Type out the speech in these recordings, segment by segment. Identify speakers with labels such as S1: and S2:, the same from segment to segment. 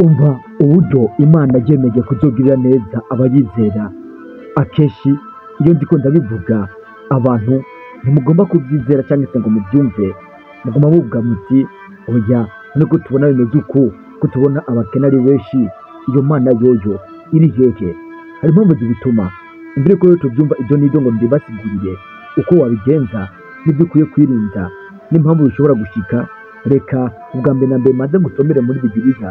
S1: Umva uburyo Imana yemeje kuzogirira neza abayizera. Akenshi iyo ndiko ndabivuga abantu ntimugomba kubyizera cyangwa se ngo mubyumve, mugomba muvuga muti oya nubwo tubona bimeze uku, ko tubona abakene ari benshi, iyo Mana yoyo iri hehe? Hari impamvu zibituma. Imbere ko tubyumva ibyo n'ibyo ngo mbibasigurire uko wabigenza n'ibyo ukwiye kwirinda n'impamvu bishobora gushika, reka ubwa mbere na mbere maze gusomere muri Bibiliya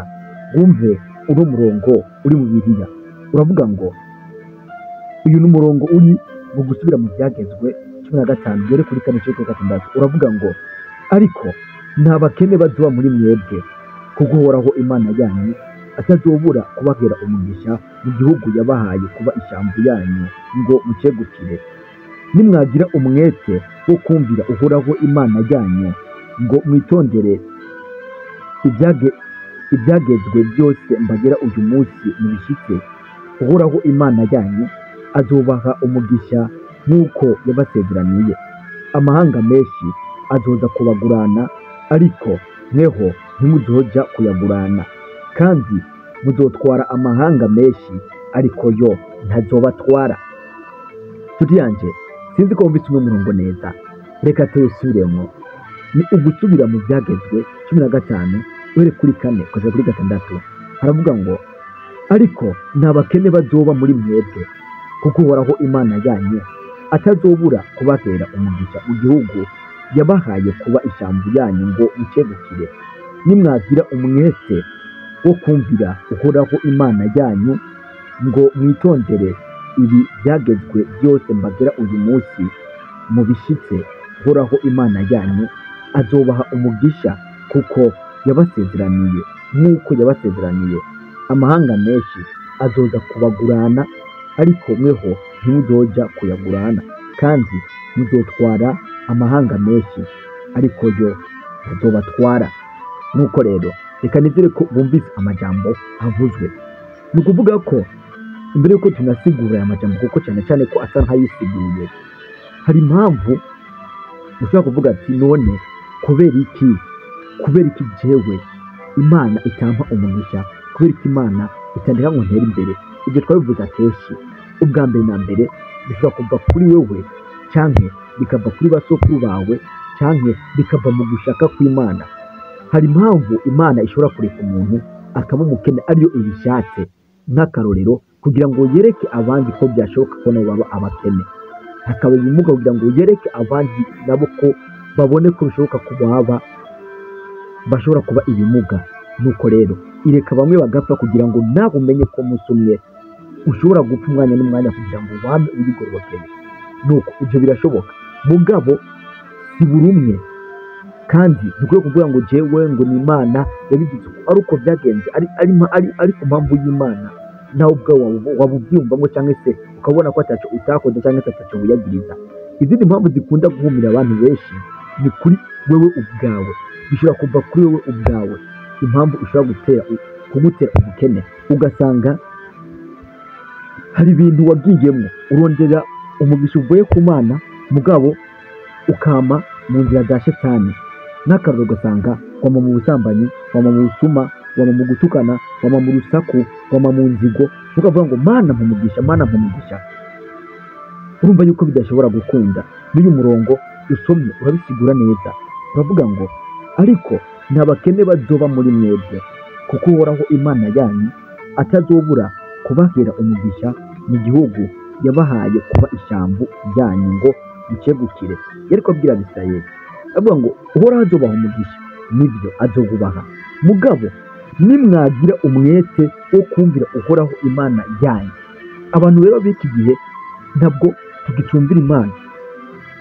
S1: wumve uno murongo uri mu Bibiliya. Uravuga ngo uyu ni umurongo uri mu gusubira mu byagezwe 15 yere kuri 4:6. Uravuga ngo ariko nta bakene bazoba muri mwebwe, kuko Uhoraho Imana yanyu atazobura kubabera umugisha mu gihugu yabahaye kuba ishamvu yanyu ngo mucegukire. Nimwagira umwete wo kumvira Uhoraho Imana yanyu ngo mwitondere ibyagezwe byose mbagera uyu munsi mubishitse, Uhoraho Imana yanyu azobaha umugisha nk'uko yabasezeraniye. Amahanga menshi azoza kubagurana, ariko mweho ntimuzoja kuyagurana, kandi muzotwara amahanga menshi, ariko yo ntazobatwara. Nshuti yanje, sinzi ko wumvise uno murongo neza, reka tuwusubiremo. Ni ugusubira mu byagezwe 15 uhere kuri 4 kugeza kuri 6. Haravuga ngo ariko nta bakene bazoba muri mwebwe, kuko Uhoraho Imana yanyu atazobura kubabera umugisha mu gihugu yabahaye kuba ishamvu yanyu ngo mucegukire. Nimwagira umwete wo kumvira Uhoraho Imana yanyu ngo mwitondere ibi byagezwe byose mbagera uyu munsi mubishitse, Uhoraho Imana yanyu azobaha umugisha kuko yabasezeraniye, nk'uko yabasezeraniye. Amahanga menshi azoza kubagurana, ariko mweho ntimuzoja kuyagurana, kandi muzotwara amahanga menshi, ariko yo ntazobatwara. Nuko rero reka nizere ko bumvise amajambo avuzwe. Ni ukuvuga ko imbere yuko tunasigura aya majambo, kuko cyane cyane ko asa nk'ayisiguye, hari impamvu ushobora kuvuga ati none kubera iki jewe Imana itampa umugisha, kubera iki Imana itandika ngo ntere imbere? Ibyo twabivuze akenshi. Ubwa mbere na mbere bishobora kuva kuri wewe, canke bikava kuri basokuru bawe, canke bikava mu gushaka kw'Imana. Hari impamvu Imana ishobora kureka umuntu akaba umukene ariyo ibishatse, nk'akarorero kugira ngo yereke abandi ko byashoboka ko nabo baba abakene. Hakaba ibimuga kugira ngo yereke abandi nabo ko babone ko bishoboka ko baba bashobora kuba ibimuga. Nuko rero ireka bamwe bagapfa kugira ngo nawe umenye ko umunsi umwe ushobora gupfa umwanya n'umwanya kugira ngo wame ubigororokere. Nuko ibyo birashoboka, mugabo si buri umwe, kandi dukwiye kuvuga ngo jewe ngo ni Imana yabigize uko ari uko byagenze, ari ku mpamvu y'Imana, nawe ubwawe wabubyumvamo cyangwa se ukabona ko ataco utakoze cyangwa se ataco wiyagiriza. Izindi mpamvu zikunda guhumira abantu benshi ni kuri wewe ubwawe, bishobora kuva kuri wewe ubwawe. Impamvu ishobora kugutera ubukene, ugasanga hari ibintu wagiyemo urondera umugisha uvuye ku Mana, mugabo ukama mu nzira za Shetani. N'akararo ugasanga wama mu busambanyi, wama mu busuma, wama mu gutukana, wama mu rusaku, wama mu nzigo, ukavuga ngo Mana mpumugisha, Mana mpumugisha. Urumva yuko bidashobora gukunda. N'uyu murongo usomye urabisigura neza. Uravuga ngo ariko nta bakene bazoba muri mwebwe, kuko Uhoraho Imana yanyu atazobura kubahera umugisha mu gihugu yabahaye kuba ishamvu ryanyu ngo mucegukire. Yariko abwira Abisirayeli avuga ngo Uhoraho azobaha umugisha, nibyo azobubaha, mugabo nimwagira umwete wo kumvira Uhoraho Imana yanyu. Abantu rero b'iki gihe ntabwo tugicumvira Imana.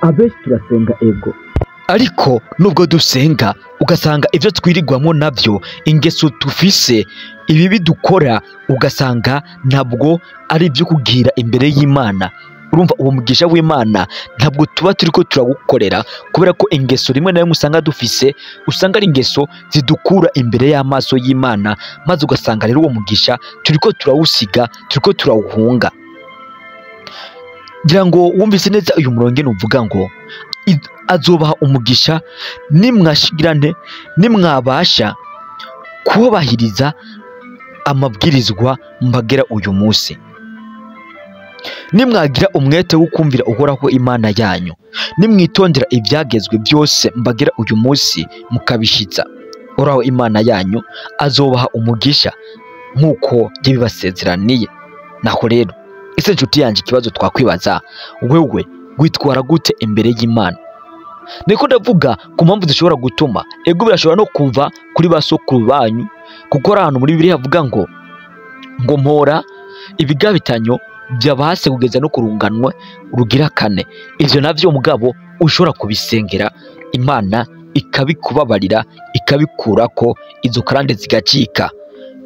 S1: Abenshi turasenga ego,
S2: ariko nubwo dusenga ugasanga ibyo twirigwamo nabyo, ingeso tufise, ibibi dukora, ugasanga ntabwo ari ibyo kugira imbere y'Imana. Urumva uwo mugisha w'Imana ntabwo tuba turiko turagukorera, kubera ko ingeso rimwe na rimwe usanga dufise, usanga ari ingeso zidukura imbere y'amaso y'Imana, maze ugasanga rero uwo mugisha turiko turawusiga, turiko turawuhunga. Ngira ngo wumvise neza uyu murongo uvuga ngo azobaha umugisha nimwashigirane, nimwabasha kubahiriza amabwirizwa mbagera uyu munsi. Nimwagira umwete wo kumvira Uhoraho Imana yanyu, nimwitondera ibyagezwe byose mbagera uyu munsi mukabishitsa, Uhoraho Imana yanyu azobaha umugisha nk'uko yabibasezeraniye. Naho rero ese nshuti yanjye, ikibazo twakwibaza, wewe witwara gute imbere y'Imana? Niko ndavuga ku mpamvu zishobora gutuma ego birashobora no kuva kuri basokuru banyu, kuko ari ahantu muri Bibiliya havuga ngo mpora ibigabitanyo byabase kugeza no kurunganwa urugira kane. Ivyo navyo mugabo ushobora kubisengera Imana ikabikubabarira, ikabikurako izo karande zigacika.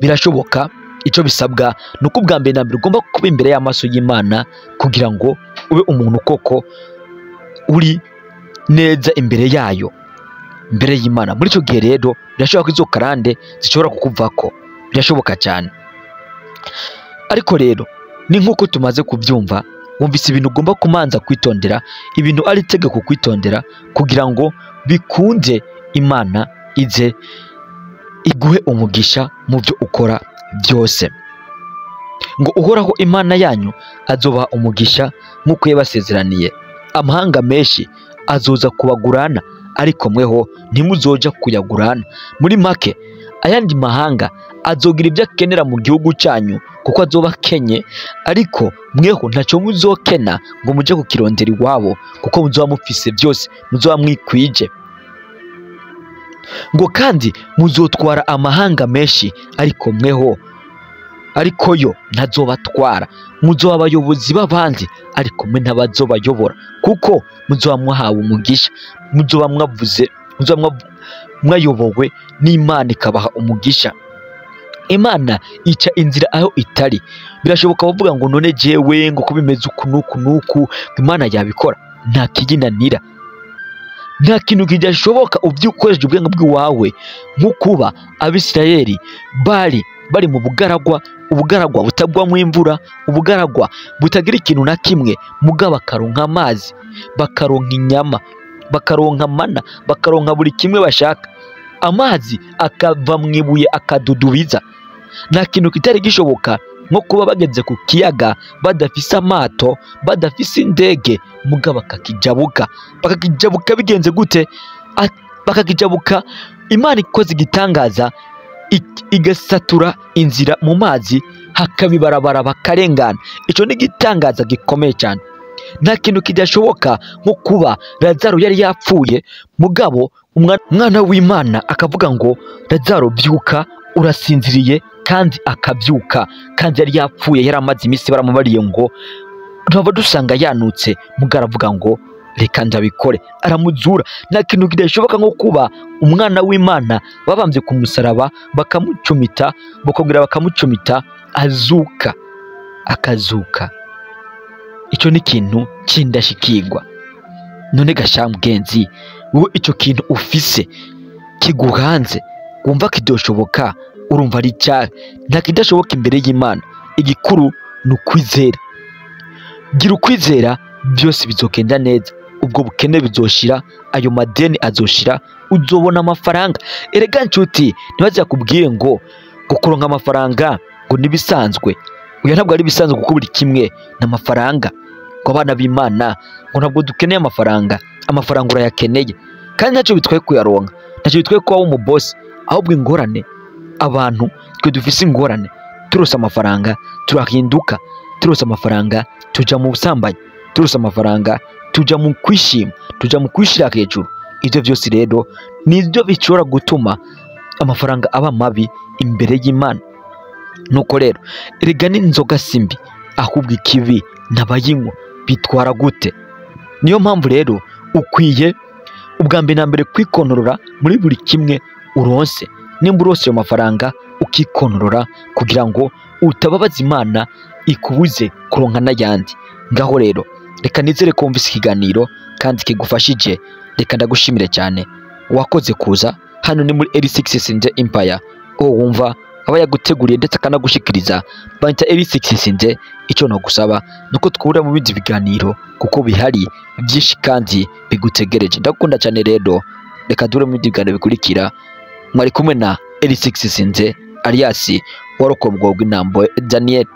S2: Birashoboka. Ico bisabwa nuko ubwa mbere na mbere ugomba kuba imbere y'amaso y'Imana kugira ngo ube umuntu koko uri neza imbere yayo, imbere y'Imana. Muri ico gihe rero birashoboka ko izo karande zishobora kukuvako, birashoboka cyane. Ariko rero ni nk'uko tumaze kubyumva, wumvise ibintu ugomba kumanza kwitondera, ibintu ari itegeko kwitondera kugira ngo bikunde Imana ize iguhe umugisha mu byo ukora byose. Ngo Uhoraho Imana yanyu azobaha umugisha nk'uko yabasezeraniye. Amahanga menshi azoza kubagurana, ariko mweho ntimuzoja kuyagurana. Muri make, ayandi mahanga azogira ibyo akenera mu gihugu cyanyu kuko azoba akenye, ariko mweho ntaco muzokena ngo muje kukirondera iwabo, kuko muzoba mufise byose, muzoba mwikwije. Ngo kandi muzotwara amahanga menshi, ariko mweho ariko yo ntazobatwara. Muzoba abayobozi b'abandi, ariko mwe ntabazobayobora, kuko muzoba mwahawe umugisha, muzoba mwayobowe n'Imana ikabaha umugisha. Imana ica inzira aho itari. Birashoboka bavuga ngo none jewe ngo kubimeze uku nuku nuku, Imana yabikora. Nta kijinanira, nta kintu kidashoboka ubyukoresheje ubwenge bw'iwawe. Nk'ukuba Abisirayeli bari mu bugaragwa butagwamo imvura, ubugaragwa butagira ikintu na kimwe, mugabo bakaronka amazi, bakaronka inyama, bakaronka mana, bakaronka buri kimwe bashaka. Amazi akava mu ibuye akadudubiza. Nta kintu kitari gishoboka nko kuba bageze ku kiyaga badafise amato, badafise indege, mugabo bakakijabuka bigenze gute? Bakakijabuka Imana ikoze igitangaza, igasatura inzira mu mazi, hakabibarabara bakarengana. Ico ni igitangaza gikomeye cyane. Nta kintu kidashoboka nko kuba Lazaro yari yapfuye, mugabo umwana w'Imana akavuga ngo Lazaro byuka, urasinziriye, kandi akabyuka. Kandi yari yapfuye, yari amaze iminsi baramubariye ngo ntaba dusanga yanutse, mugabo aravuga ngo reka ndabikore, aramuzura. Nta kintu kidashoboka nko kuba umwana w'Imana babambye ku musaraba, bakamucumita, bakongera bakamucumita, akazuka. Ico ni ikintu kindashikirwa. None gasha mugenzi, wowe ico kintu ufise kiguhanze, wumva kidoshoboka, urumva ari cyane. Nta kidashoboka imbere y'Imana. Igikuru ni ukwizera. Gira ukwizera, byose bizogenda neza. Ubwo bukene bizoshira, ayo madeni azoshira, uzobona amafaranga. Erega nshuti, ntibaze yakubwiye ngo kuronka amafaranga ngo nibisanzwe. Uya ntabwo ari bisanzwe, kuko buri kimwe n'amafaranga. Ko abana b'Imana ngo ntabwo dukeneye amafaranga, amafaranga urayakeneye, kandi ntacyo bitwaye kuyaronka, ntacyo bitwaye kuba mu boss. Ahubwo ingorane, abantu twe dufise ingorane, turose amafaranga turahinduka, turose amafaranga tuja mu busambanyi, turose amafaranga tuja mu kwishima, tuja mu kwishira hejuru. Ivyo byose rero nibyo bishobora gutuma amafaranga aba mabi imbere y'Imana. Nuko rero erega n'inzoga simbi, ahubwo ikibi n'abayinywa bitwara gute. Niyo mpamvu rero ukwiye ubwa mbere na mbere kwikonorora muri buri kimwe uronse. Nimba urose ayo mafaranga ukikonorora, kugira ngo utababaza Imana ikubuze kuronka n'ayandi. Ngaho rero reka nizere ko wumvise ikiganiro kandi kigufashije. Reka ndagushimire cyane, wakoze kuza hano. Ni muri L6 Sinze Empire, wumva aba yaguteguriye ndetse akanagushikiriza. Banta L6 Sinze. Icyo nagusaba nuko twahura mu bindi biganiro, kuko bihari byinshi kandi bigutegereje. Ndakunda cyane rero, reka dure mu bindi biganiro bikurikira. Mwari kumwe na L6 Sinze alias warokobwa rw'intambo Daniel.